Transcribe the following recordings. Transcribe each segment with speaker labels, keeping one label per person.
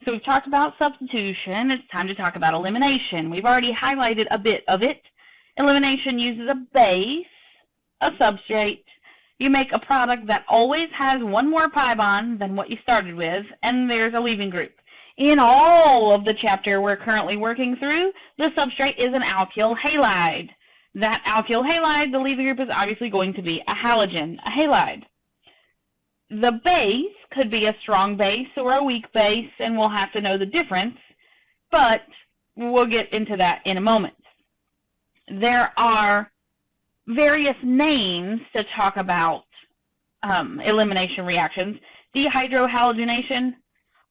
Speaker 1: So we've talked about substitution. It's time to talk about elimination. We've already highlighted a bit of it. Elimination uses a base, a substrate. You make a product that always has one more pi bond than what you started with, and there's a leaving group. In all of the chapter we're currently working through, the substrate is an alkyl halide. That alkyl halide, the leaving group is obviously going to be a halogen, a halide. The base could be a strong base or a weak base, and we'll have to know the difference, but we'll get into that in a moment. There are various names to talk about elimination reactions. Dehydrohalogenation,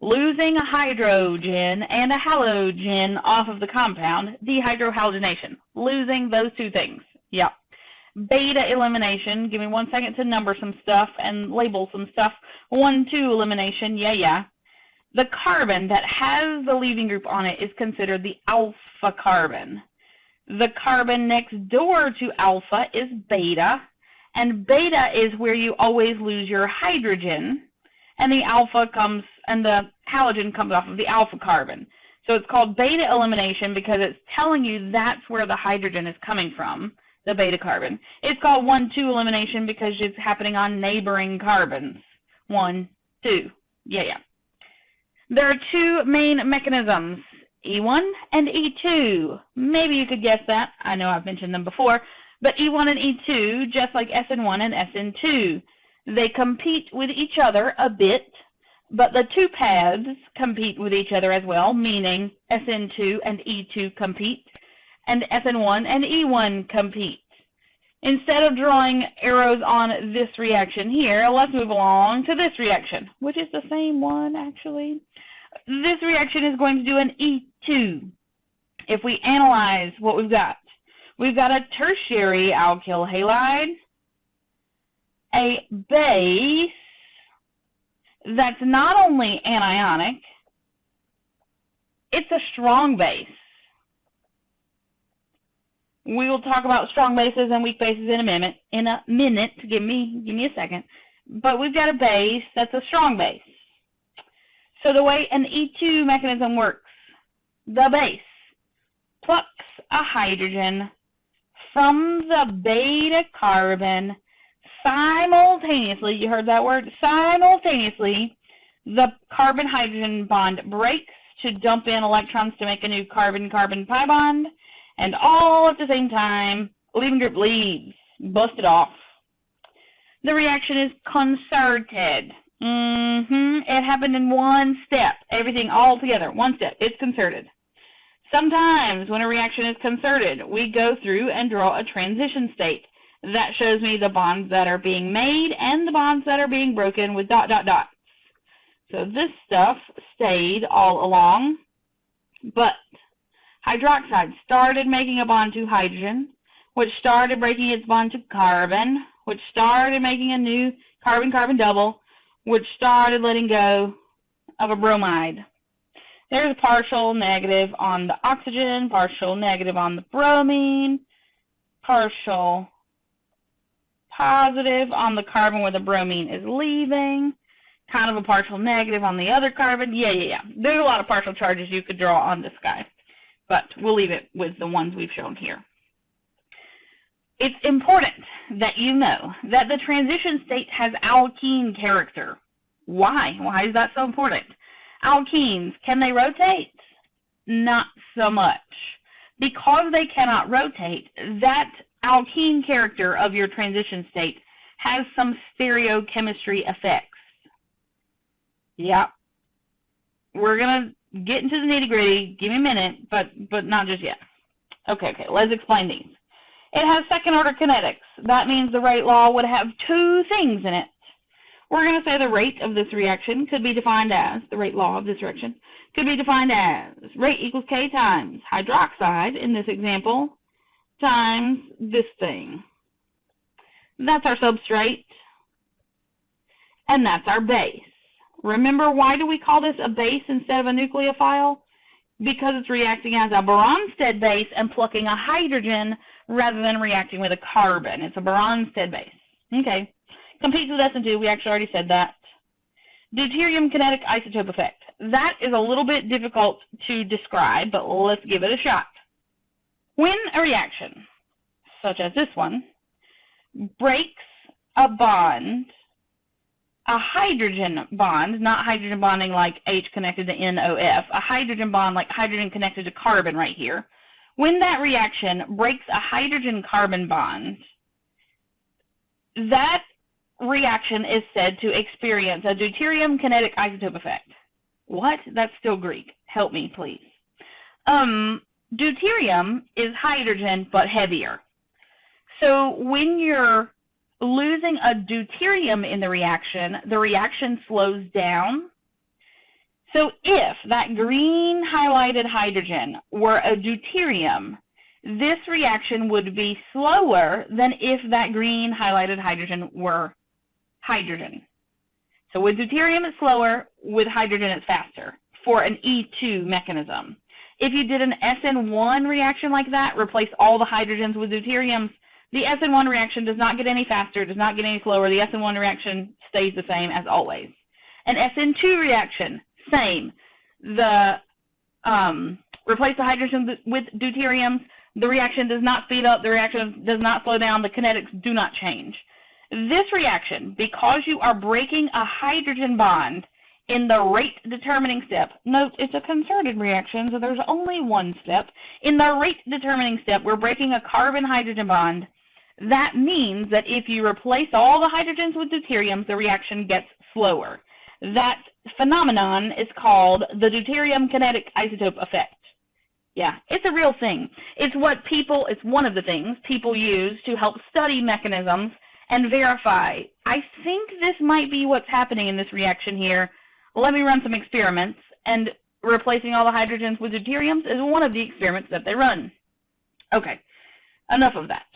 Speaker 1: losing a hydrogen and a halogen off of the compound. Dehydrohalogenation, losing those two things. Yep. Beta elimination, give me 1 second to number some stuff and label some stuff. 1,2 elimination, yeah. The carbon that has the leaving group on it is considered the alpha carbon. The carbon next door to alpha is beta, and beta is where you always lose your hydrogen, and the alpha comes, and the halogen comes off of the alpha carbon. So it's called beta elimination because it's telling you that's where the hydrogen is coming from, the beta carbon. It's called 1,2 elimination because it's happening on neighboring carbons. 1, 2. Yeah. There are two main mechanisms, E1 and E2. Maybe you could guess that. I know I've mentioned them before. But E1 and E2, just like SN1 and SN2, they compete with each other a bit, but the two paths compete with each other as well, meaning SN2 and E2 compete, and SN1 and E1 compete. Instead of drawing arrows on this reaction here, let's move along to this reaction, which is the same one, actually. This reaction is going to do an E2. If we analyze what we've got a tertiary alkyl halide, a base that's not only anionic, it's a strong base. We will talk about strong bases and weak bases in a minute. Give me a second. But we've got a base that's a strong base. So the way an E2 mechanism works, the base plucks a hydrogen from the beta carbon simultaneously. You heard that word? Simultaneously, the carbon-hydrogen bond breaks to dump in electrons to make a new carbon-carbon pi bond, and all at the same time, leaving group leaves, busted off. The reaction is concerted. It happened in one step. Everything all together, one step. It's concerted. Sometimes when a reaction is concerted, we go through and draw a transition state. That shows me the bonds that are being made and the bonds that are being broken with ... So this stuff stayed all along, but hydroxide started making a bond to hydrogen, which started breaking its bond to carbon, which started making a new carbon-carbon double, which started letting go of a bromide. There's a partial negative on the oxygen, partial negative on the bromine, partial positive on the carbon where the bromine is leaving, kind of a partial negative on the other carbon. Yeah. There's a lot of partial charges you could draw on this guy, but we'll leave it with the ones we've shown here. It's important that you know that the transition state has alkene character. Why? Why is that so important? Alkenes, can they rotate? Not so much. Because they cannot rotate, that alkene character of your transition state has some stereochemistry effects. Yeah. We're going to get into the nitty-gritty. Give me a minute, but not just yet. Okay, let's explain these. It has second-order kinetics. That means the rate law would have two things in it. We're going to say the rate of this reaction could be defined as, the rate law of this reaction, could be defined as rate equals K times hydroxide, in this example, times this thing. That's our substrate, and that's our base. Remember, why do we call this a base instead of a nucleophile? Because it's reacting as a Bronsted base and plucking a hydrogen rather than reacting with a carbon. It's a Bronsted base. Okay. Competes with SN2. We actually already said that. Deuterium kinetic isotope effect. that is a little bit difficult to describe, but let's give it a shot. When a reaction, such as this one, breaks a bond, a hydrogen bond, not hydrogen bonding like H connected to NOF, a hydrogen bond like hydrogen connected to carbon right here. When that reaction breaks a hydrogen-carbon bond, that reaction is said to experience a deuterium kinetic isotope effect. What? That's still Greek. Help me, please. Deuterium is hydrogen, but heavier. So when you're losing a deuterium in the reaction slows down. So if that green highlighted hydrogen were a deuterium, this reaction would be slower than if that green highlighted hydrogen were hydrogen. So with deuterium it's slower, with hydrogen it's faster for an E2 mechanism. If you did an SN1 reaction like that, replace all the hydrogens with deuteriums, the SN1 reaction does not get any faster, does not get any slower. The SN1 reaction stays the same as always. An SN2 reaction, same. Replace the hydrogen with deuteriums, the reaction does not speed up, the reaction does not slow down, the kinetics do not change. This reaction, because you are breaking a hydrogen bond in the rate determining step, note it's a concerted reaction, so there's only one step. In the rate determining step, we're breaking a carbon-hydrogen bond. That means that if you replace all the hydrogens with deuteriums, the reaction gets slower. That phenomenon is called the deuterium kinetic isotope effect. Yeah, it's a real thing. It's one of the things people use to help study mechanisms and verify. I think this might be what's happening in this reaction here. Let me run some experiments, and replacing all the hydrogens with deuteriums is one of the experiments that they run. Okay, enough of that.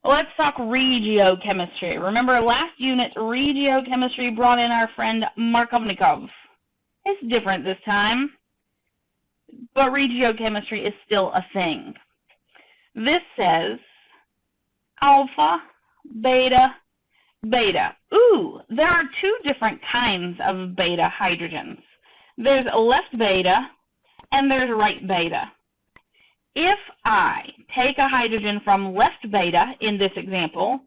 Speaker 1: Let's talk regiochemistry. Remember last unit, regiochemistry brought in our friend Markovnikov. It's different this time, but regiochemistry is still a thing. This says alpha, beta, beta. Ooh, there are two different kinds of beta hydrogens. There's left beta and there's right beta. If I take a hydrogen from left beta in this example,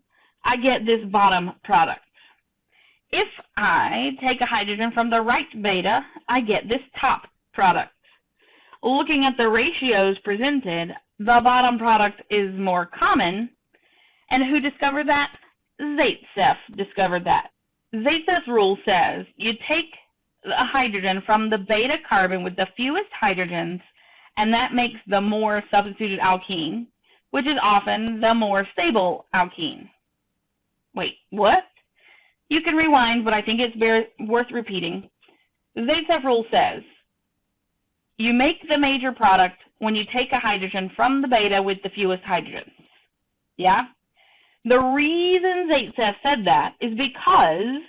Speaker 1: I get this bottom product. If I take a hydrogen from the right beta, I get this top product. Looking at the ratios presented, the bottom product is more common. And who discovered that? Zaitsev discovered that. Zaitsev's rule says you take a hydrogen from the beta carbon with the fewest hydrogens, and that makes the more substituted alkene, which is often the more stable alkene. Wait, what? You can rewind, but I think it's worth repeating. Zaitsev's rule says you make the major product when you take a hydrogen from the beta with the fewest hydrogens. Yeah? The reason Zaitsev said that is because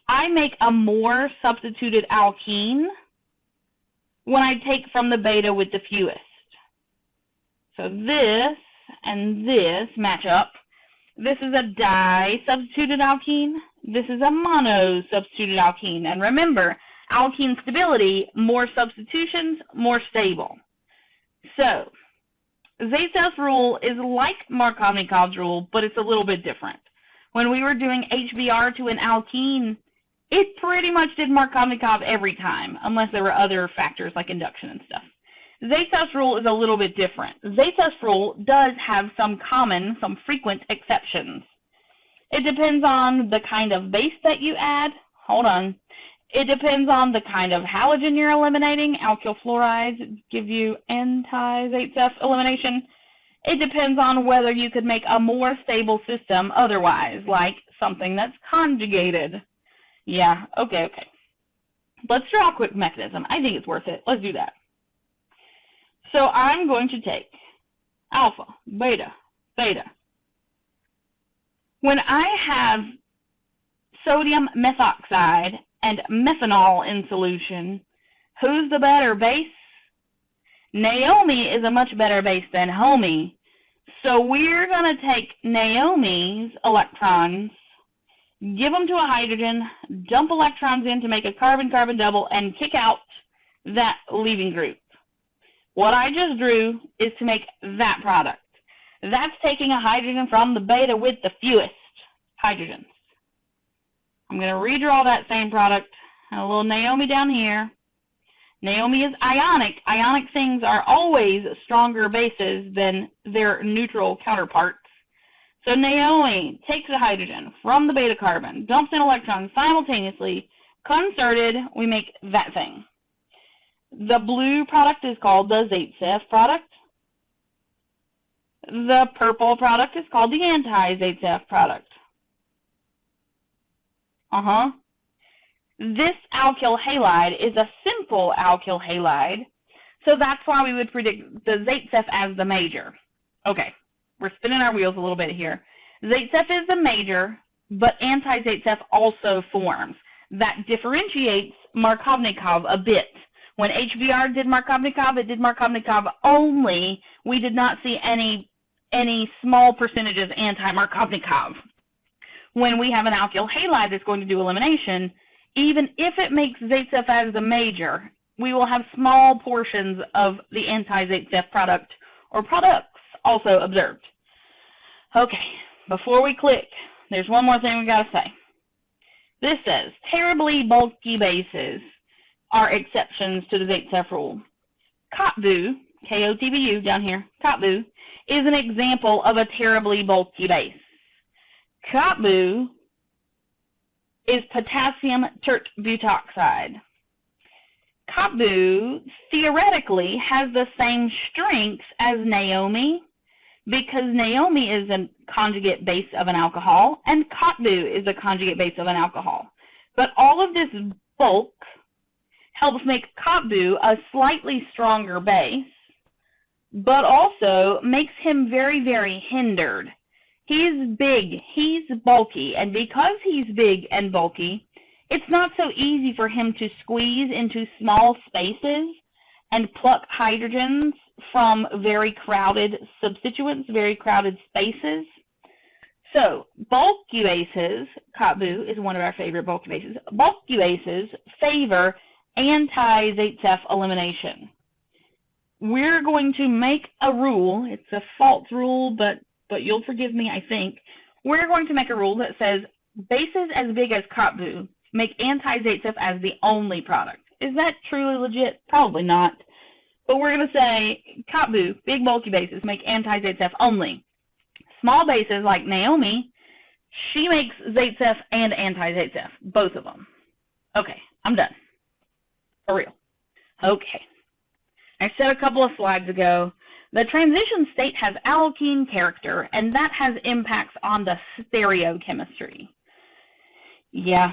Speaker 1: I make a more substituted alkene when I take from the beta with the fewest. So this and this match up. This is a di-substituted alkene. This is a mono-substituted alkene. And remember, alkene stability, more substitutions, more stable. So Zaitsev's rule is like Markovnikov's rule, but it's a little bit different. When we were doing HBr to an alkene, it pretty much did Markovnikov every time, unless there were other factors like induction and stuff. Zaitsev's rule is a little bit different. Zaitsev's rule does have some frequent exceptions. It depends on the kind of base that you add. Hold on. It depends on the kind of halogen you're eliminating. Alkyl fluorides give you anti-Zaitsev elimination. It depends on whether you could make a more stable system otherwise, like something that's conjugated. Yeah, okay. Let's draw a quick mechanism. I think it's worth it. Let's do that. So I'm going to take alpha, beta, beta. When I have sodium methoxide and methanol in solution, who's the better base? Naomi is a much better base than Homie. So we're going to take Naomi's electrons, give them to a hydrogen, dump electrons in to make a carbon-carbon double, and kick out that leaving group. What I just drew is to make that product. That's taking a hydrogen from the beta with the fewest hydrogens. I'm going to redraw that same product. A little Naomi down here. Naomi is ionic. Ionic things are always stronger bases than their neutral counterparts. So Naomi takes a hydrogen from the beta carbon, dumps in electrons simultaneously, concerted, we make that thing. The blue product is called the Zaitsev product. The purple product is called the anti-Zaitsev product. This alkyl halide is a simple alkyl halide, so that's why we would predict the Zaitsev as the major. Okay, we're spinning our wheels a little bit here. Zaitsev is the major, but anti-Zaitsev also forms. That differentiates Markovnikov a bit. When HBr did Markovnikov, it did Markovnikov only. We did not see any small percentages anti-Markovnikov. When we have an alkyl halide that's going to do elimination, even if it makes Zaitsev as the major, we will have small portions of the anti-Zaitsev product or products also observed. Okay, before we click, there's one more thing we got to say. This says terribly bulky bases are exceptions to the Zaitsev rule. Kotbu, K-O-T-B-U down here, Kotbu, is an example of a terribly bulky base. Kotbu is potassium tert-butoxide. Kotbu theoretically has the same strengths as Naomi because Naomi is a conjugate base of an alcohol and Kotbu is a conjugate base of an alcohol. But all of this bulk helps make Kotbu a slightly stronger base, but also makes him very, very hindered. He's big, he's bulky, and because he's big and bulky, it's not so easy for him to squeeze into small spaces and pluck hydrogens from very crowded substituents, very crowded spaces. So, bulky bases, Kotbu is one of our favorite bulky bases. Bulky bases favor anti-Zaitsev elimination. We're going to make a rule. It's a false rule, but you'll forgive me, I think. We're going to make a rule that says bases as big as Kotbu make anti-Zaitsev as the only product. Is that truly legit? Probably not. But we're going to say Kotbu, big bulky bases, make anti-Zaitsev only. Small bases like Naomi, she makes Zaitsev and anti-Zaitsev, both of them. Okay, I'm done. For real. Okay. I said a couple of slides ago, the transition state has alkene character, and that has impacts on the stereochemistry. Yeah.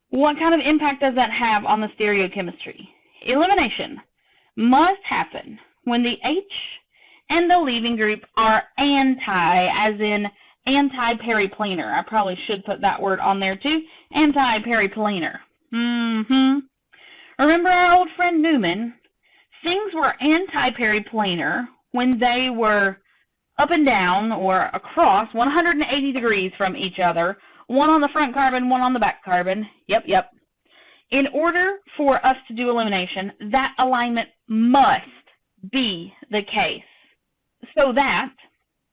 Speaker 1: What kind of impact does that have on the stereochemistry? Elimination must happen when the H and the leaving group are anti, as in anti-periplanar. I probably should put that word on there too. Anti-periplanar. Remember our old friend Newman? Things were anti-periplanar when they were up and down or across 180 degrees from each other, one on the front carbon, one on the back carbon. Yep. In order for us to do elimination, that alignment must be the case, so that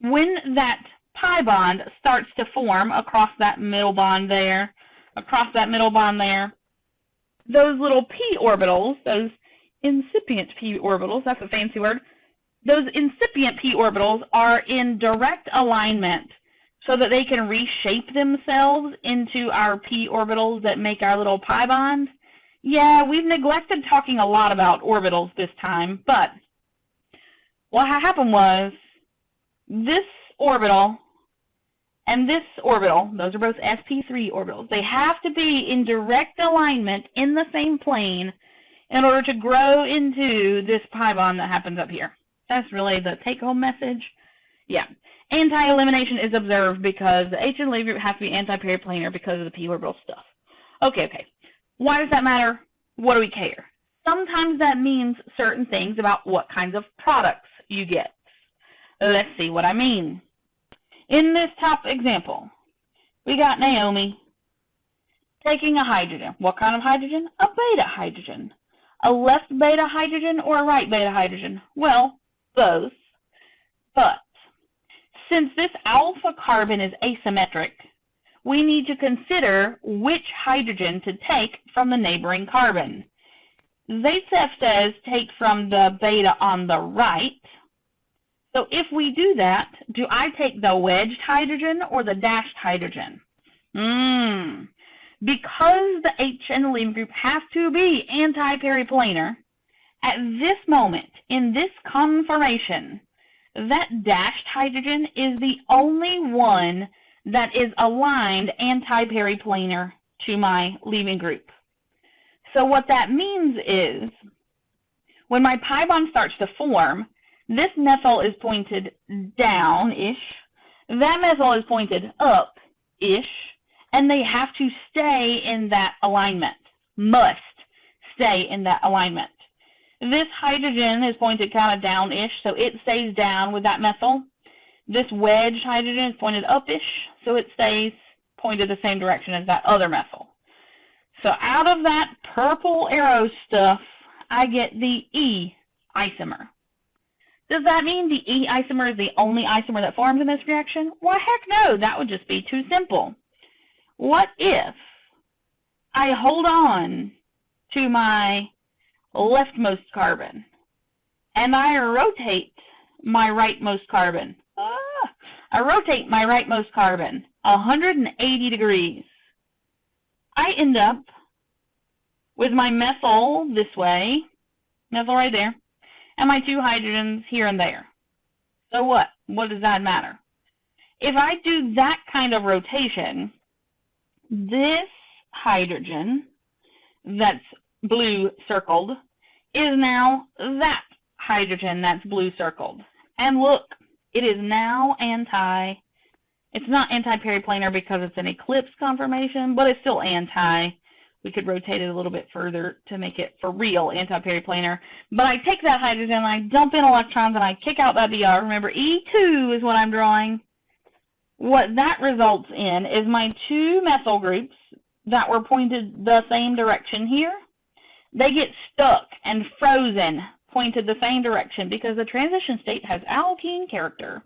Speaker 1: when that pi bond starts to form across that middle bond there, those little p orbitals, those incipient p orbitals, that's a fancy word, those incipient p orbitals are in direct alignment so that they can reshape themselves into our p orbitals that make our little pi bond. Yeah, we've neglected talking a lot about orbitals this time, but what happened was this orbital and this orbital, those are both sp3 orbitals, they have to be in direct alignment in the same plane in order to grow into this pi bond that happens up here. That's really the take-home message. Yeah. Anti-elimination is observed because the H and leaving group has to be anti-periplanar because of the p orbital stuff. Okay. Why does that matter? What do we care? Sometimes that means certain things about what kinds of products you get. Let's see what I mean. In this top example, we got Naomi, taking a hydrogen. What kind of hydrogen? A beta hydrogen. A left beta hydrogen or a right beta hydrogen? Well, both. But since this alpha carbon is asymmetric, we need to consider which hydrogen to take from the neighboring carbon. Zaitsev says take from the beta on the right. So if we do that, do I take the wedged hydrogen or the dashed hydrogen? Because the H in the leaving group has to be anti-periplanar, at this moment, in this conformation, that dashed hydrogen is the only one that is aligned anti-periplanar to my leaving group. So what that means is, when my pi bond starts to form, this methyl is pointed down-ish, that methyl is pointed up-ish, and they have to stay in that alignment, must stay in that alignment. This hydrogen is pointed kind of down-ish, so it stays down with that methyl. This wedged hydrogen is pointed up-ish, so it stays pointed the same direction as that other methyl. So out of that purple arrow stuff, I get the E isomer. Does that mean the E isomer is the only isomer that forms in this reaction? Why, heck no, that would just be too simple. What if I hold on to my leftmost carbon and I rotate my rightmost carbon? I rotate my rightmost carbon 180 degrees. I end up with my methyl this way, methyl right there, and my two hydrogens here and there. So what? What does that matter? If I do that kind of rotation, this hydrogen that's blue circled is now that hydrogen that's blue circled. And look, it is now it's not anti-periplanar because it's an eclipse conformation, but it's still anti. We could rotate it a little bit further to make it for real anti-periplanar. But I take that hydrogen, I dump in electrons, and I kick out that Br. Remember, E2 is what I'm drawing. What that results in is my two methyl groups that were pointed the same direction here, they get stuck and frozen, pointed the same direction because the transition state has alkene character.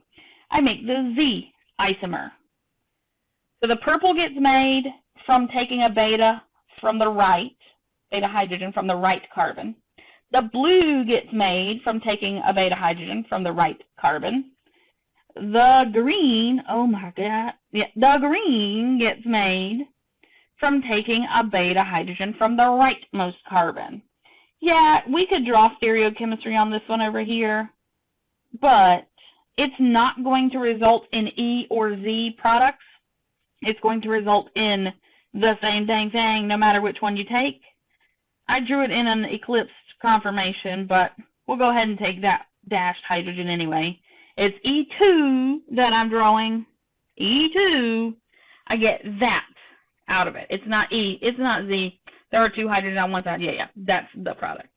Speaker 1: I make the Z isomer. So the purple gets made from taking a beta from the right, beta hydrogen from the right carbon. The blue gets made from taking a beta hydrogen from the right carbon. The green, the green gets made from taking a beta hydrogen from the rightmost carbon. Yeah, we could draw stereochemistry on this one over here, but it's not going to result in E or Z products. It's going to result in the same dang thing no matter which one you take. I drew it in an eclipsed conformation, but we'll go ahead and take that dashed hydrogen anyway. It's E2 that I'm drawing. E2. I get that out of it. It's not E. It's not Z. There are two hydrogens on one side. Yeah, that's the product.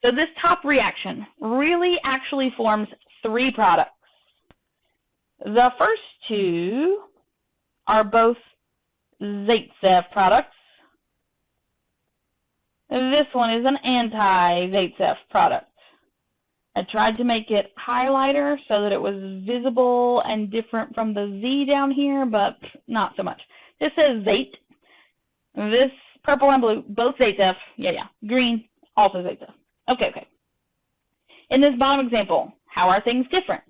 Speaker 1: So this top reaction really actually forms three products. The first two are both Zaitsev products. This one is an anti-Zaitsev product. I tried to make it highlighter so that it was visible and different from the Z down here, but not so much. This says Zait. This purple and blue, both Zaitsev. Yeah. Green, also Zaitsev. Okay. In this bottom example, how are things different?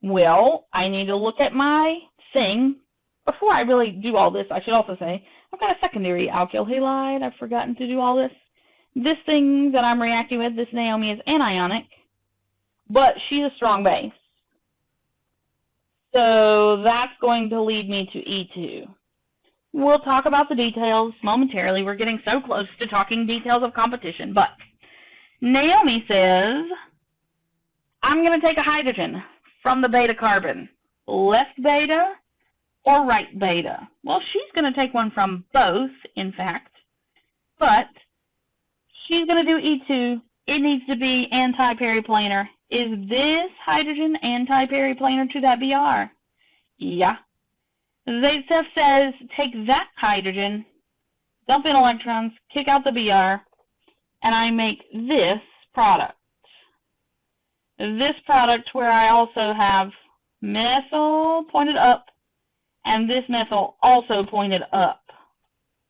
Speaker 1: Well, I need to look at my thing. Before I really do all this, I should also say, I've got a secondary alkyl halide. I've forgotten to do all this. This thing that I'm reacting with, this Naomi, is anionic, but she's a strong base. So that's going to lead me to E2. We'll talk about the details momentarily. We're getting so close to talking details of competition, but Naomi says, I'm going to take a hydrogen from the beta carbon, left beta or right beta. Well, she's going to take one from both, in fact, but she's going to do E2. It needs to be anti-periplanar. Is this hydrogen anti-periplanar to that Br? Yeah. Zaitsev says take that hydrogen dump in electrons, kick out the Br, and I make this product. This product where I also have methyl pointed up and this methyl also pointed up.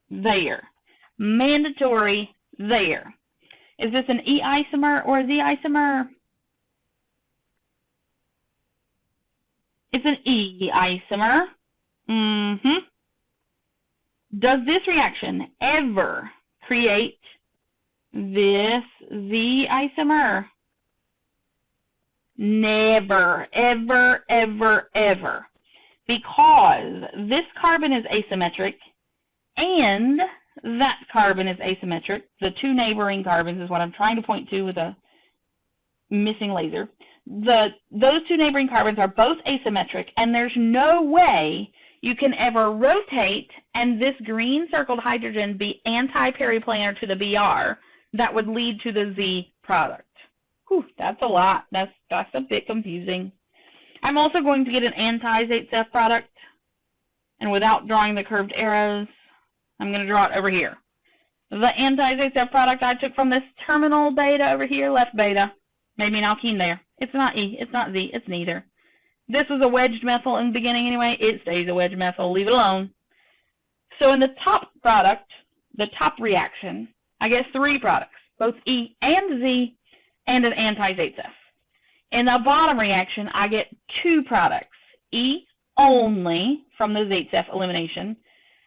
Speaker 1: There. Mandatory there. Is this an E isomer or a Z isomer? It's an E isomer. Does this reaction ever create this Z isomer? Never, ever, ever, ever. Because this carbon is asymmetric and that carbon is asymmetric. The two neighboring carbons is what I'm trying to point to with a missing laser. Those two neighboring carbons are both asymmetric, and there's no way you can ever rotate and this green circled hydrogen be anti-periplanar to the Br. That would lead to the Z product. Whew, that's a lot. That's a bit confusing. I'm also going to get an anti-ZF product, and without drawing the curved arrows, I'm going to draw it over here. The anti-ZF product I took from this terminal beta over here, left beta, made me an alkene there. It's not E, it's not Z, it's neither. This was a wedged methyl in the beginning anyway. It stays a wedged methyl. Leave it alone. So in the top product, the top reaction, I get three products, both E and Z, and an anti-ZF. In the bottom reaction, I get two products, E only from the ZF elimination,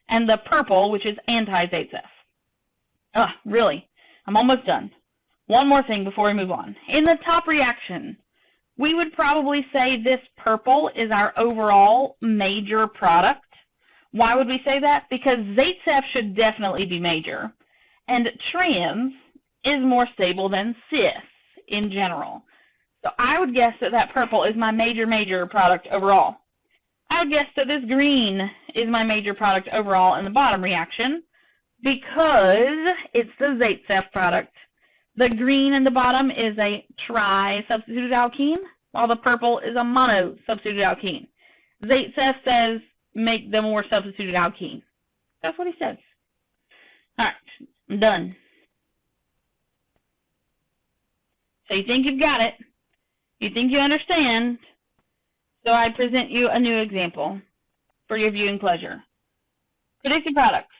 Speaker 1: and the purple, which is anti-ZF. Really? I'm almost done. One more thing before we move on. In the top reaction, we would probably say this purple is our overall major product. Why would we say that? Because ZF should definitely be major, and trans is more stable than cis in general. So I would guess that that purple is my major product overall. I would guess that this green is my major product overall in the bottom reaction because it's the ZF product. The green in the bottom is a tri-substituted alkene, while the purple is a mono-substituted alkene. ZF says make the more substituted alkene. That's what he says. All right, I'm done. So you think you've got it. You think you understand. So I present you a new example for your viewing pleasure. Predicted products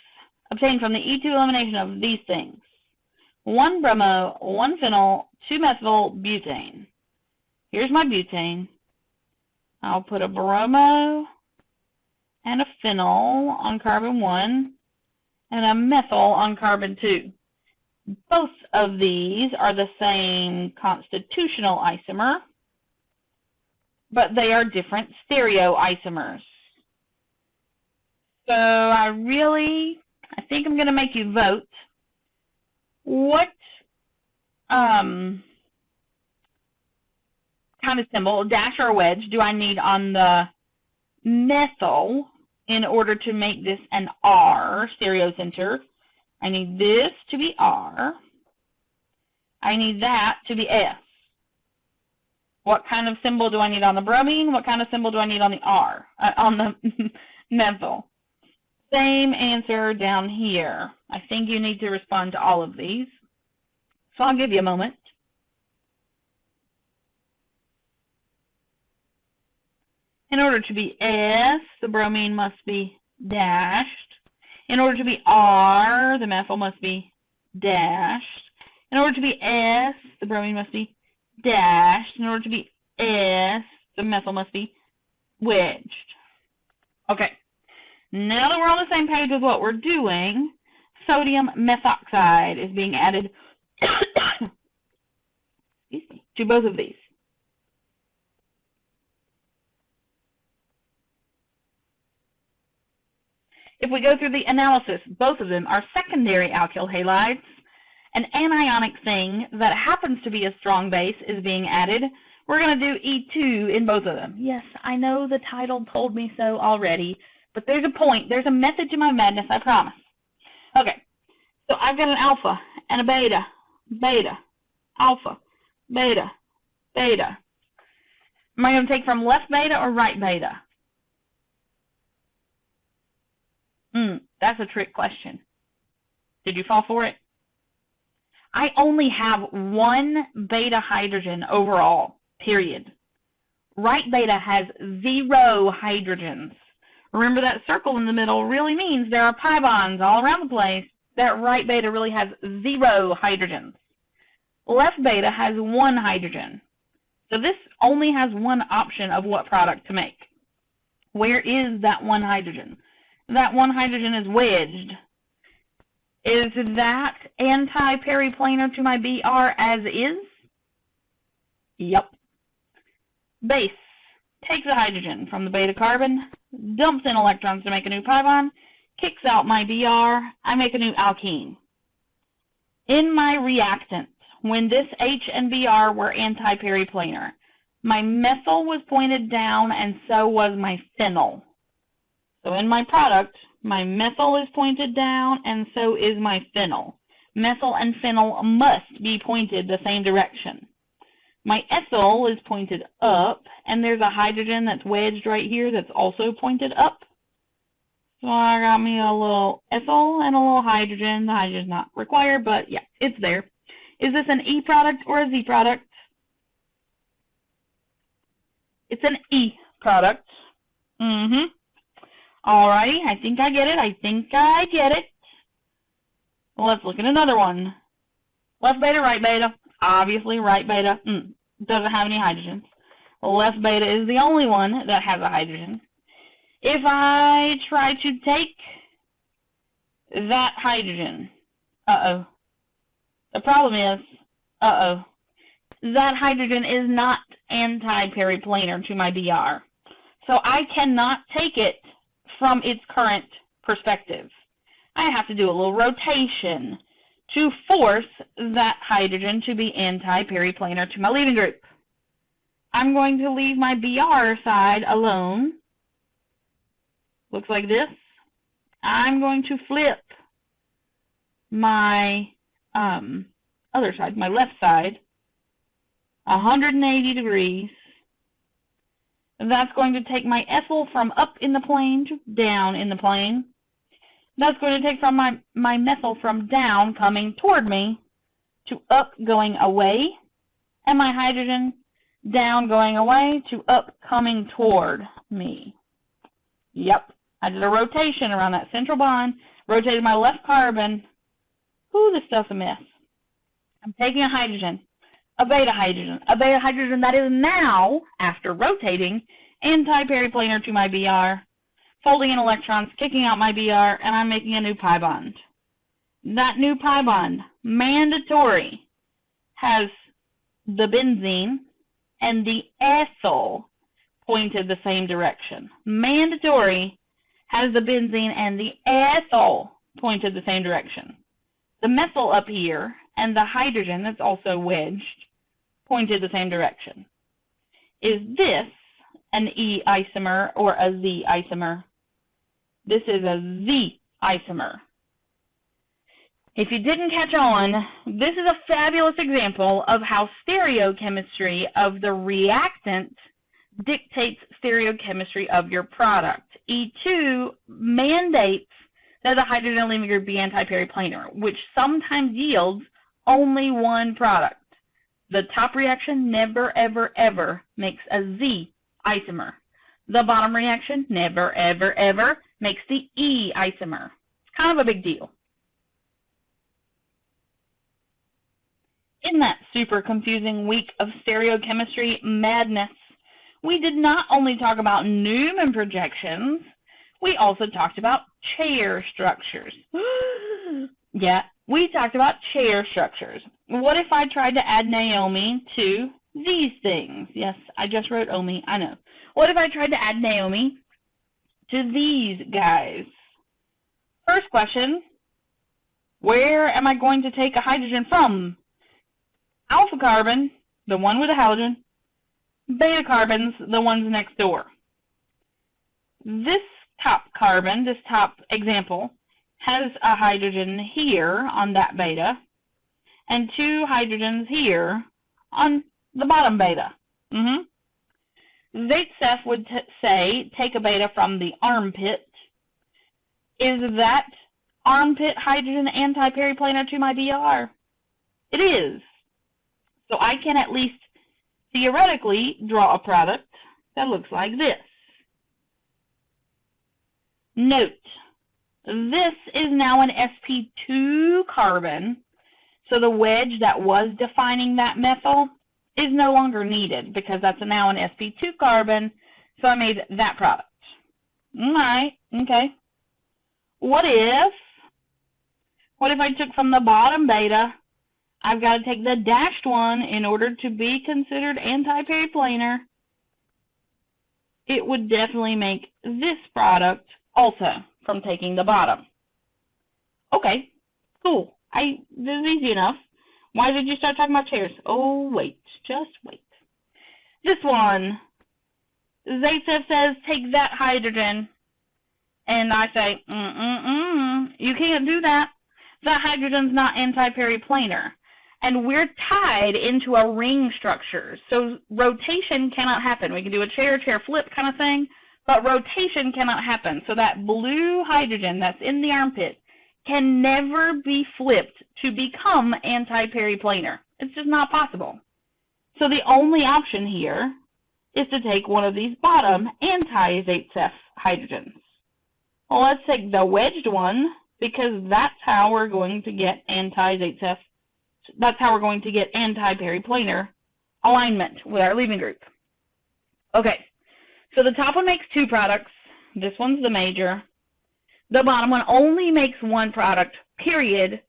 Speaker 1: obtained from the E2 elimination of these things. 1 bromo, 1 phenyl, 2 methyl butane. Here's my butane. I'll put a bromo and a phenyl on carbon 1 and a methyl on carbon 2. Both of these are the same constitutional isomer, but they are different stereoisomers. So I think I'm going to make you vote. What kind of symbol, dash or wedge, do I need on the methyl in order to make this an R stereocenter? I need this to be R. I need that to be S. What kind of symbol do I need on the bromine? What kind of symbol do I need on the R, on the methyl? Same answer down here. I think you need to respond to all of these. So I'll give you a moment. In order to be S, the bromine must be dashed. In order to be R, the methyl must be dashed. In order to be S, the bromine must be dashed. In order to be S, the methyl must be wedged. Okay. Now that we're on the same page with what we're doing, sodium methoxide is being added to both of these. If we go through the analysis, both of them are secondary alkyl halides. An anionic thing that happens to be a strong base is being added. We're going to do E2 in both of them. Yes, I know the title told me so already, but there's a point. There's a method to my madness, I promise. Okay, so I've got an alpha and a beta, beta, alpha, beta, beta. Am I going to take from left beta or right beta? That's a trick question. Did you fall for it? I only have one beta hydrogen overall, period. Right beta has 0 hydrogens. Remember that circle in the middle really means there are pi bonds all around the place. That right beta really has 0 hydrogens. Left beta has 1 hydrogen. So this only has one option of what product to make. Where is that 1 hydrogen? That 1 hydrogen is wedged. Is that anti-periplanar to my BR as is? Yep. Base takes a hydrogen from the beta carbon, dumps in electrons to make a new pi bond, kicks out my BR, I make a new alkene. In my reactant, when this H and Br were anti-periplanar, my methyl was pointed down and so was my phenyl. So in my product, my methyl is pointed down and so is my phenyl. Methyl and phenyl must be pointed the same direction. My ethyl is pointed up, and there's a hydrogen that's wedged right here that's also pointed up. So I got me a little ethyl and a little hydrogen. The hydrogen's not required, but yeah, it's there. Is this an E product or a Z product? It's an E product. Alrighty, I think I get it. Well, let's look at another one. Left beta, right beta. Obviously, right beta doesn't have any hydrogens. Left beta is the only one that has a hydrogen. If I try to take that hydrogen, the problem is, that hydrogen is not anti-periplanar to my BR. So I cannot take it from its current perspective. I have to do a little rotation to force that hydrogen to be anti-periplanar to my leaving group. I'm going to leave my BR side alone. Looks like this. I'm going to flip my other side, my left side, 180 degrees. That's going to take my ethyl from up in the plane to down in the plane. That's going to take from my methyl from down coming toward me to up going away, and my hydrogen down going away to up coming toward me. Yep, I did a rotation around that central bond, rotated my left carbon. Ooh, this stuff's a mess. I'm taking a hydrogen, a beta hydrogen that is now, after rotating, anti-periplanar to my BR, folding in electrons, kicking out my BR, and I'm making a new pi bond. That new pi bond, mandatory, has the benzene and the ethyl pointed the same direction. Mandatory has the benzene and the ethyl pointed the same direction. The methyl up here and the hydrogen that's also wedged pointed the same direction. Is this an E isomer or a Z isomer? This is a Z isomer. If you didn't catch on, this is a fabulous example of how stereochemistry of the reactant dictates stereochemistry of your product. E2 mandates that the hydrogen leaving group be anti-periplanar, which sometimes yields only one product. The top reaction never, ever, ever makes a Z isomer. The bottom reaction never, ever, ever makes the E isomer. It's kind of a big deal. In that super confusing week of stereochemistry madness, we did not only talk about Newman projections, we also talked about chair structures. Yeah, we talked about chair structures. What if I tried to add Naomi to these things? Yes, I just wrote Omi, I know. What if I tried to add Naomi to these guys? First question, where am I going to take a hydrogen from? Alpha carbon, the one with a halogen, beta carbons, the ones next door. This top carbon, this top example, has a hydrogen here on that beta, and 2 hydrogens here on the bottom beta. Zaitsev would say, take a beta from the armpit. Is that armpit hydrogen anti-periplanar to my BR? It is. So I can at least theoretically draw a product that looks like this. Note, this is now an sp2 carbon, so the wedge that was defining that methyl is no longer needed because that's now an sp2 carbon, so I made that product. All right, okay. What if I took from the bottom beta, I've got to take the dashed one in order to be considered anti-periplanar. It would definitely make this product also from taking the bottom. Okay, cool. This is easy enough. Why did you start talking about chairs? Oh, wait, just wait. This one, Zaitsev says, take that hydrogen. And I say, you can't do that. That hydrogen's not anti-periplanar. And we're tied into a ring structure, so rotation cannot happen. We can do a chair flip kind of thing, but rotation cannot happen. So that blue hydrogen that's in the armpit can never be flipped to become anti-periplanar. It's just not possible. So the only option here is to take one of these bottom anti-Zaitsev hydrogens. Well, let's take the wedged one, because that's how we're going to get anti-Zaitsev. That's how we're going to get anti-periplanar alignment with our leaving group. Okay, so the top one makes two products. This one's the major. The bottom one only makes one product, period,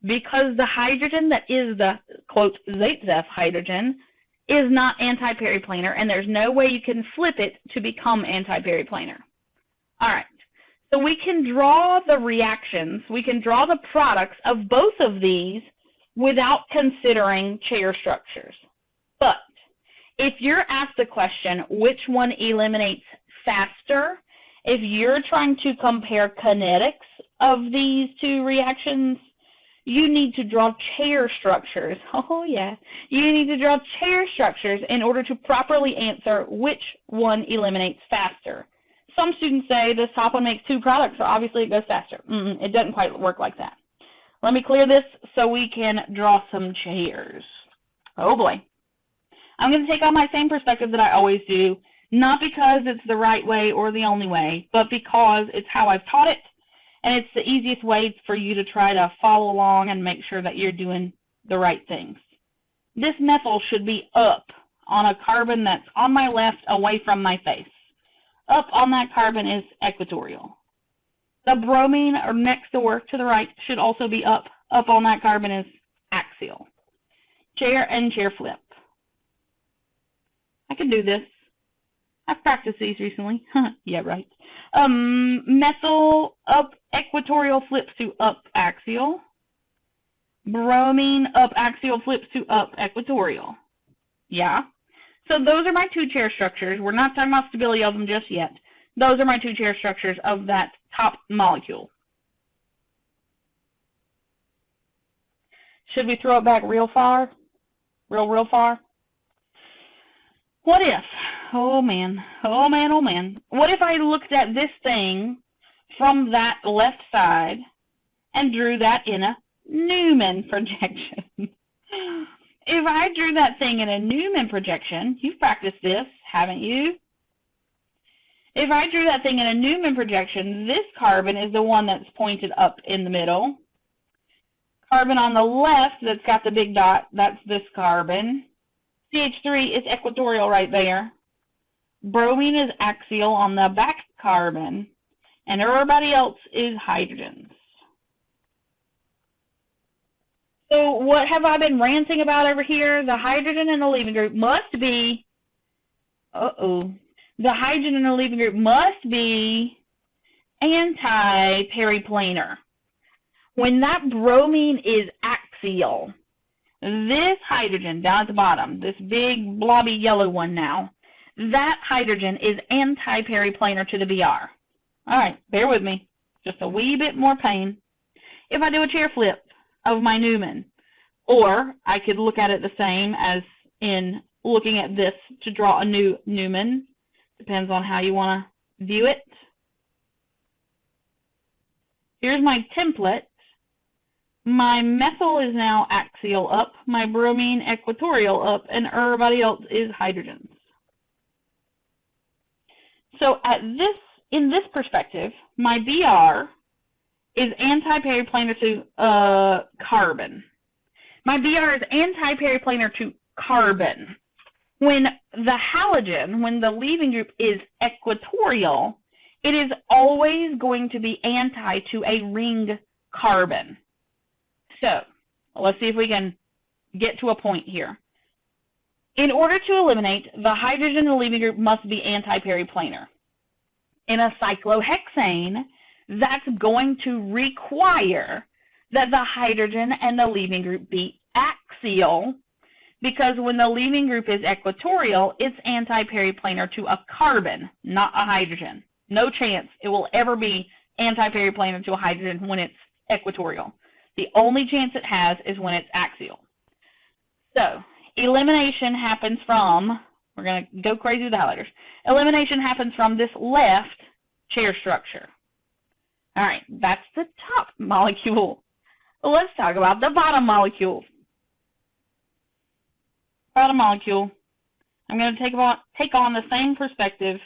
Speaker 1: because the hydrogen that is the, quote, Zaitsev hydrogen is not anti-periplanar, and there's no way you can flip it to become anti-periplanar. All right, so we can draw the reactions, we can draw the products of both of these without considering chair structures. But if you're asked the question, which one eliminates faster, if you're trying to compare kinetics of these two reactions, you need to draw chair structures. Oh, yeah. You need to draw chair structures in order to properly answer which one eliminates faster. Some students say this top one makes two products, so obviously it goes faster. It doesn't quite work like that. Let me clear this so we can draw some chairs. Oh, boy. I'm going to take on my same perspective that I always do, not because it's the right way or the only way, but because it's how I've taught it, and it's the easiest way for you to try to follow along and make sure that you're doing the right things. This methyl should be up on a carbon that's on my left away from my face. Up on that carbon is equatorial. The bromine or next door to the right should also be up. Up on that carbon is axial. Chair and chair flip. I can do this. I've practiced these recently. Yeah, right. Methyl up equatorial flips to up axial. Bromine up axial flips to up equatorial. Yeah. So those are my two chair structures. We're not talking about stability of them just yet. Those are my two chair structures of that top molecule. Should we throw it back real far? Real far? What if, oh man, what if I looked at this thing from that left side and drew that in a Newman projection? If I drew that thing in a Newman projection, you've practiced this, haven't you? If I drew that thing in a Newman projection, this carbon is the one that's pointed up in the middle. Carbon on the left that's got the big dot, that's this carbon. CH3 is equatorial right there. Bromine is axial on the back carbon. And everybody else is hydrogens. So what have I been ranting about over here? The hydrogen in the leaving group must be, the hydrogen in the leaving group must be anti-periplanar. When that bromine is axial, this hydrogen down at the bottom, this big blobby yellow one now, that hydrogen is anti-periplanar to the BR. All right, bear with me. Just a wee bit more pain. If I do a chair flip of my Newman, or I could look at it the same as in looking at this to draw a new Newman. Depends on how you want to view it. Here's my template. My methyl is now axial up, my bromine equatorial up, and everybody else is hydrogens. So in this perspective, my Br is anti-periplanar to carbon. My Br is anti-periplanar to carbon. When the halogen, when the leaving group is equatorial, it is always going to be anti to a ring carbon. So, let's see if we can get to a point here. In order to eliminate, the hydrogen in the leaving group must be anti-periplanar. In a cyclohexane, that's going to require that the hydrogen and the leaving group be axial, because when the leaving group is equatorial, it's anti-periplanar to a carbon, not a hydrogen. No chance it will ever be anti-periplanar to a hydrogen when it's equatorial. The only chance it has is when it's axial. So, elimination happens from, we're going to go crazy with the highlighters. Elimination happens from this left chair structure. All right, that's the top molecule. Let's talk about the bottom molecule. Bottom molecule, I'm going to take on the same perspective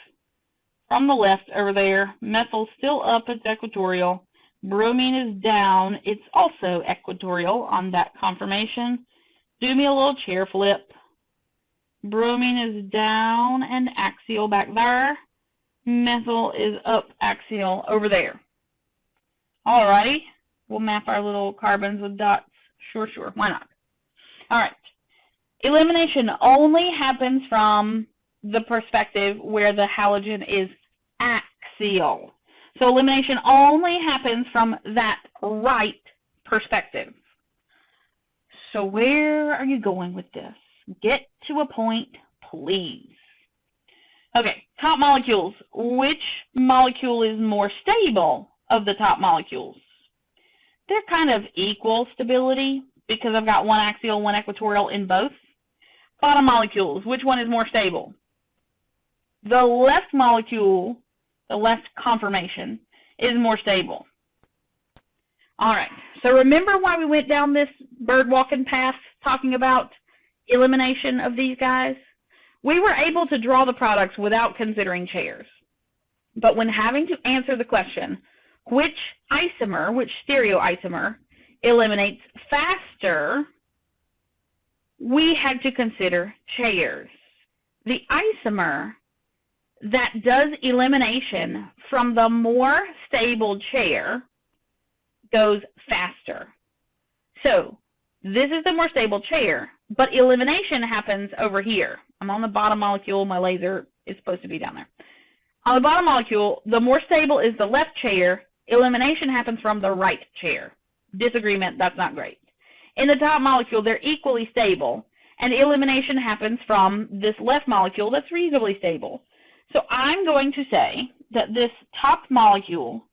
Speaker 1: from the left over there. Methyl's still up, it's equatorial. Bromine is down, it's also equatorial on that conformation. Do me a little chair flip. Bromine is down and axial back there. Methyl is up axial over there. Alrighty, we'll map our little carbons with dots. Sure, why not? Alright, elimination only happens from the perspective where the halogen is axial. So elimination only happens from that right perspective. So where are you going with this? Get to a point, please. Okay, top molecules. Which molecule is more stable of the top molecules? They're kind of equal stability because I've got one axial, one equatorial in both. Bottom molecules, which one is more stable? The left molecule, the left conformation, is more stable. All right, so remember why we went down this bird walking path talking about elimination of these guys? We were able to draw the products without considering chairs. But when having to answer the question, which isomer, which stereoisomer, eliminates faster, we had to consider chairs. The isomer that does elimination from the more stable chair goes faster. So this is the more stable chair, but elimination happens over here. I'm on the bottom molecule. My laser is supposed to be down there. On the bottom molecule, the more stable is the left chair. Elimination happens from the right chair. Disagreement, that's not great. In the top molecule, they're equally stable, and elimination happens from this left molecule that's reasonably stable. So I'm going to say that this top molecule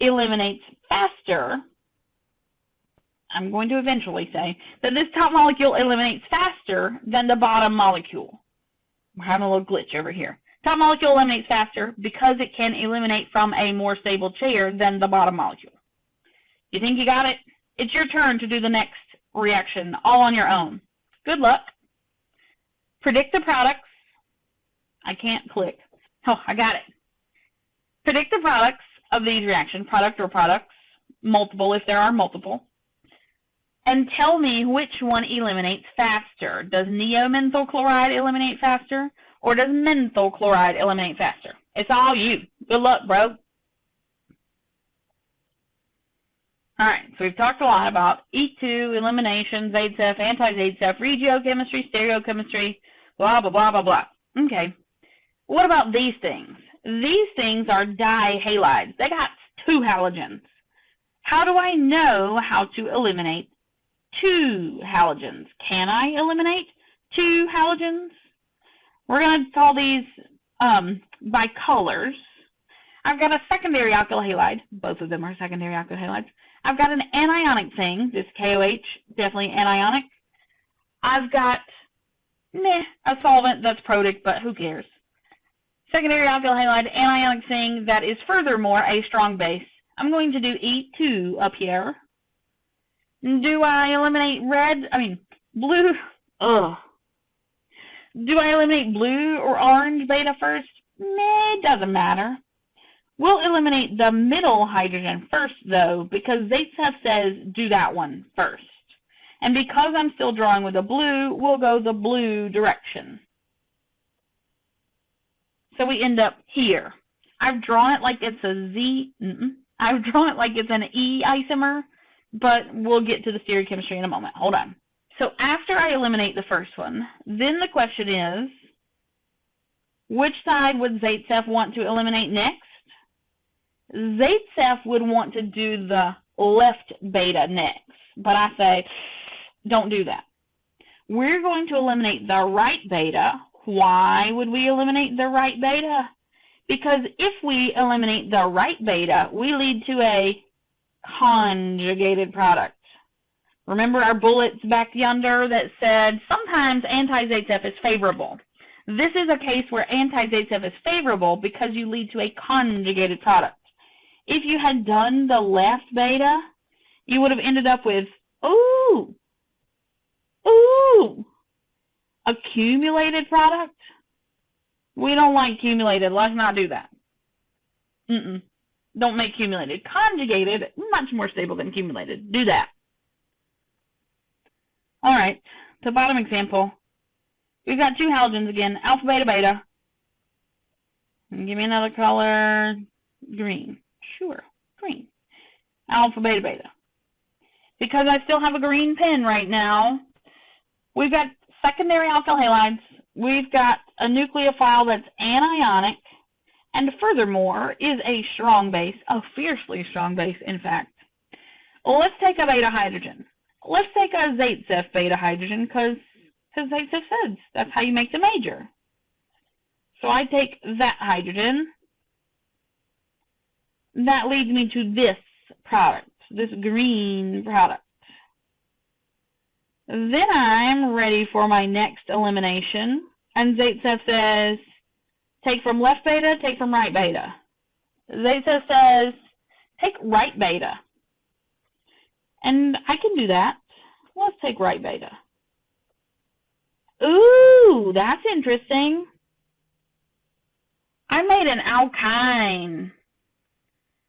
Speaker 1: eliminates faster. I'm going to eventually say that this top molecule eliminates faster than the bottom molecule. We're having a little glitch over here. Top molecule eliminates faster because it can eliminate from a more stable chair than the bottom molecule. You think you got it? It's your turn to do the next reaction all on your own. Good luck. Predict the products. I can't click. Oh, I got it. Predict the products of these reactions, product or products, multiple if there are multiple, and tell me which one eliminates faster. Does neomethyl chloride eliminate faster, or does methyl chloride eliminate faster? It's all you. Good luck, bro. All right, so we've talked a lot about E2, elimination, Zaid-Ceph, anti-Zaid-Ceph, regiochemistry, stereochemistry, blah, blah, blah, blah, blah. Okay. What about these things? These things are dihalides. They got two halogens. How do I know how to eliminate two halogens? Can I eliminate two halogens? We're going to call these by colors. I've got a secondary alkyl halide. Both of them are secondary alkyl halides. I've got an anionic thing. This KOH, definitely anionic. I've got a solvent that's protic, but who cares? Secondary alkyl halide, anionic thing that is furthermore a strong base. I'm going to do E2 up here. Do I eliminate blue? Ugh. Do I eliminate blue or orange beta first? Nah, it doesn't matter. We'll eliminate the middle hydrogen first, though, because Zaitsev says do that one first. And because I'm still drawing with a blue, we'll go the blue direction. So we end up here. I've drawn it like it's a Z. I've drawn it like it's an E isomer, but we'll get to the stereochemistry in a moment. Hold on. So after I eliminate the first one, then the question is, which side would Zaitsev want to eliminate next? Zaitsev would want to do the left beta next, but I say, don't do that. We're going to eliminate the right beta. Why would we eliminate the right beta? Because if we eliminate the right beta, we lead to a conjugated product. Remember our bullets back yonder that said sometimes anti-Zaitsev is favorable. This is a case where anti-Zaitsev is favorable because you lead to a conjugated product. If you had done the left beta, you would have ended up with, accumulated product. We don't like accumulated. Let's not do that. Don't make accumulated. Conjugated, much more stable than accumulated. Do that. All right, the bottom example. We've got two halogens again, alpha, beta, beta. And give me another color, green. Sure, green. Alpha, beta, beta. Because I still have a green pen right now, we've got secondary alkyl halides. We've got a nucleophile that's anionic, and furthermore is a strong base, a fiercely strong base, in fact. Let's take a beta hydrogen. Let's take a Zaitsev beta hydrogen because Zaitsev says that's how you make the major. So I take that hydrogen. That leads me to this product, this green product. Then I'm ready for my next elimination. And Zaitsev says, take from left beta, take from right beta. Zaitsev says, take right beta. And I can do that. Let's take right beta. Ooh, that's interesting. I made an alkyne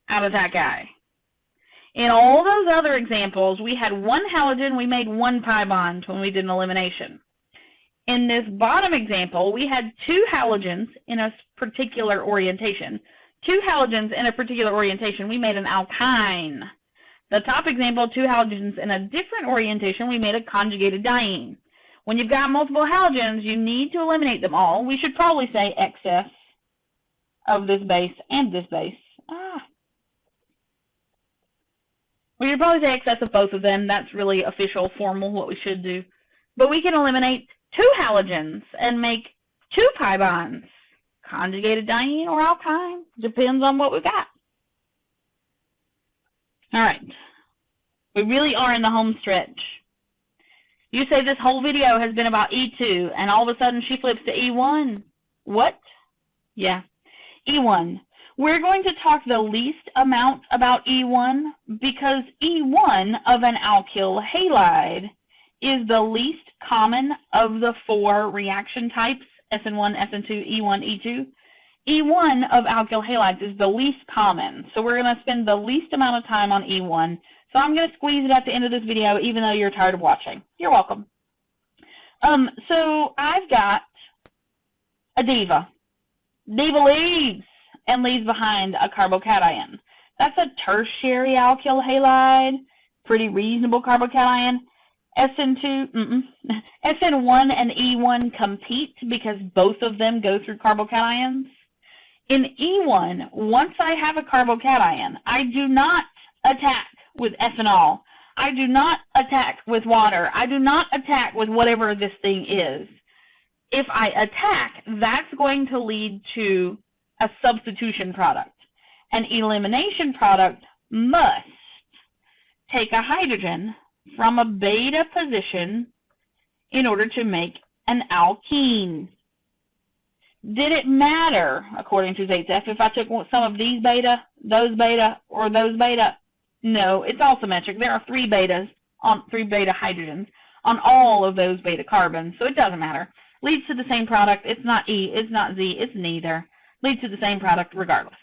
Speaker 1: out of that guy. In all those other examples, we had one halogen, we made one pi bond when we did an elimination. In this bottom example, we had two halogens in a particular orientation. Two halogens in a particular orientation, we made an alkyne. The top example, two halogens in a different orientation, we made a conjugated diene. When you've got multiple halogens, you need to eliminate them all. We should probably say excess of this base and this base. We should probably say excess of both of them. That's really official, formal, what we should do. But we can eliminate two halogens and make two pi bonds. Conjugated diene or alkyne. Depends on what we've got. All right. We really are in the home stretch. You say this whole video has been about E2, and all of a sudden she flips to E1. What? Yeah. E1. We're going to talk the least amount about E1 because E1 of an alkyl halide is the least common of the four reaction types, SN1, SN2, E1, E2. E1 of alkyl halides is the least common, so we're going to spend the least amount of time on E1. So I'm going to squeeze it at the end of this video, even though you're tired of watching. You're welcome. So I've got a diva. Diva leaves and leaves behind a carbocation. That's a tertiary alkyl halide, pretty reasonable carbocation. SN1 and E1 compete because both of them go through carbocations. In E1, once I have a carbocation, I do not attack with ethanol. I do not attack with water. I do not attack with whatever this thing is. If I attack, that's going to lead to a substitution product. An elimination product must take a hydrogen from a beta position in order to make an alkene. Did it matter, according to Zaitsev, if I took some of these beta, or those beta? No, it's all symmetric. There are three beta hydrogens on all of those beta carbons, so it doesn't matter. Leads to the same product. It's not E, it's not Z, it's neither. Leads to the same product regardless.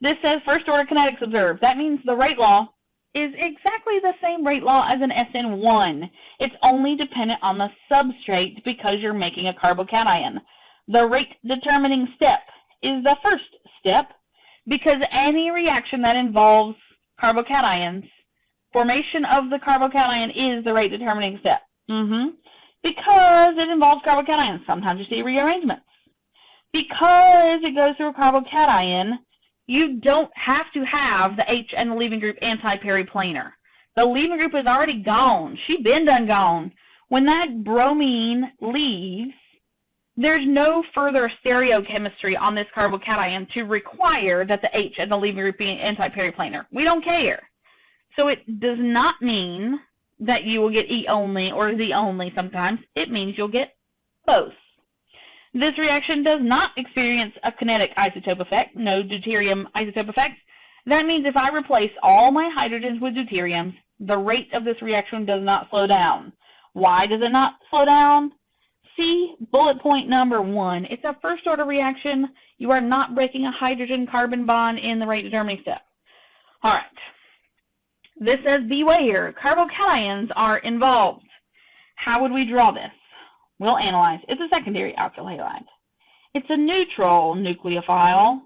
Speaker 1: This says first order kinetics observed. That means the rate law is exactly the same rate law as an SN1. It's only dependent on the substrate because you're making a carbocation. The rate determining step is the first step because any reaction that involves carbocations, formation of the carbocation is the rate determining step. Because it involves carbocations. Sometimes you see rearrangements. Because it goes through a carbocation, you don't have to have the H and the leaving group anti-periplanar. The leaving group is already gone. She been done gone. When that bromine leaves, there's no further stereochemistry on this carbocation to require that the H and the leaving group be anti-periplanar. We don't care. So it does not mean that you will get E only or Z only sometimes. It means you'll get both. This reaction does not experience a kinetic isotope effect, no deuterium isotope effects. That means if I replace all my hydrogens with deuteriums, the rate of this reaction does not slow down. Why does it not slow down? See bullet point number 1. It's a first order reaction. You are not breaking a hydrogen-carbon bond in the rate determining step. All right. This says beware, carbocations are involved. How would we draw this? We'll analyze. It's a secondary alkyl halide. It's a neutral nucleophile,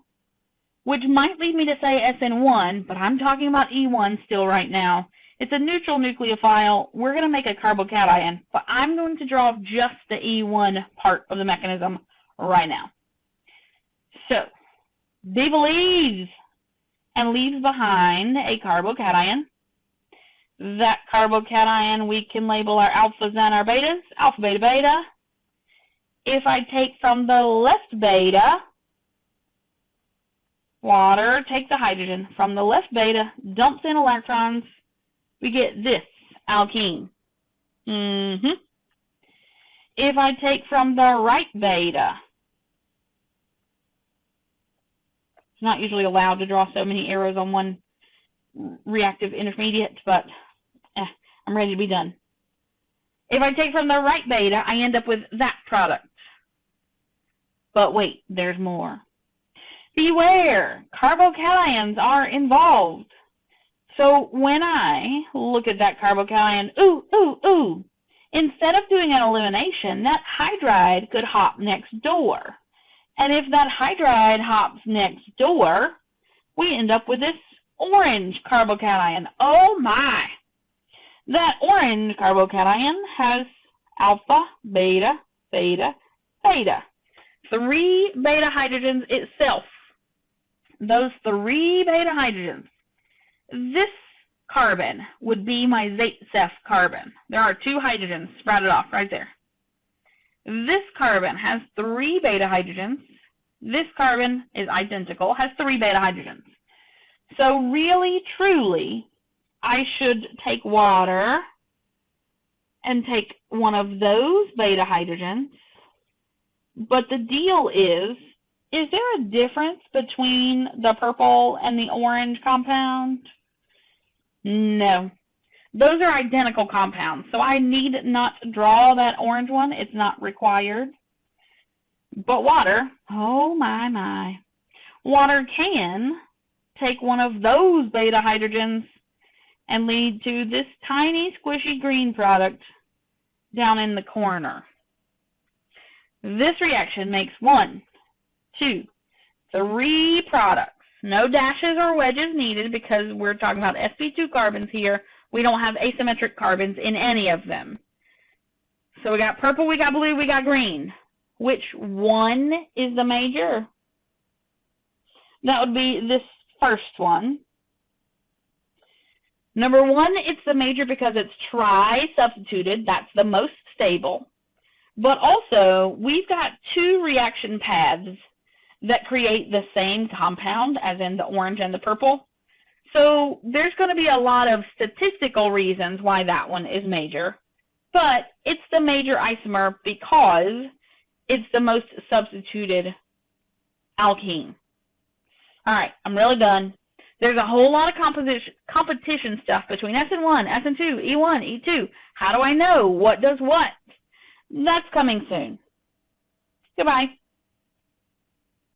Speaker 1: which might lead me to say SN1, but I'm talking about E1 still right now. It's a neutral nucleophile. We're going to make a carbocation, but I'm going to draw just the E1 part of the mechanism right now. So, D believes and leaves behind a carbocation. That carbocation, we can label our alphas and our betas, alpha, beta, beta. If I take from the left beta, water, take the hydrogen. From the left beta, dumps in electrons, we get this alkene. If I take from the right beta, it's not usually allowed to draw so many arrows on one reactive intermediate, but I'm ready to be done. If I take from the right beta, I end up with that product. But wait, there's more. Beware, carbocations are involved. So when I look at that carbocation, instead of doing an elimination, that hydride could hop next door. And if that hydride hops next door, we end up with this orange carbocation. Oh my! That orange carbocation has alpha, beta, beta, beta. 3 beta hydrogens itself. Those 3 beta hydrogens. This carbon would be my Zaitsev carbon. There are 2 hydrogens sprouted off right there. This carbon has 3 beta hydrogens. This carbon is identical, has 3 beta hydrogens. So really, truly, I should take water and take one of those beta hydrogens. But the deal is there a difference between the purple and the orange compound? No. Those are identical compounds, so I need not draw that orange one. It's not required. But water, oh my. Water can take one of those beta hydrogens and lead to this tiny squishy green product down in the corner. This reaction makes 1, 2, 3 products. No dashes or wedges needed because we're talking about sp2 carbons here. We don't have asymmetric carbons in any of them. So we got purple, we got blue, we got green. Which one is the major? That would be this first one. Number 1, it's the major because it's tri-substituted. That's the most stable. But also, we've got 2 reaction paths that create the same compound, as in the orange and the purple. So there's going to be a lot of statistical reasons why that one is major. But it's the major isomer because it's the most substituted alkene. All right, I'm really done. There's a whole lot of competition stuff between SN1, SN2, E1, E2. How do I know what does what? That's coming soon. Goodbye.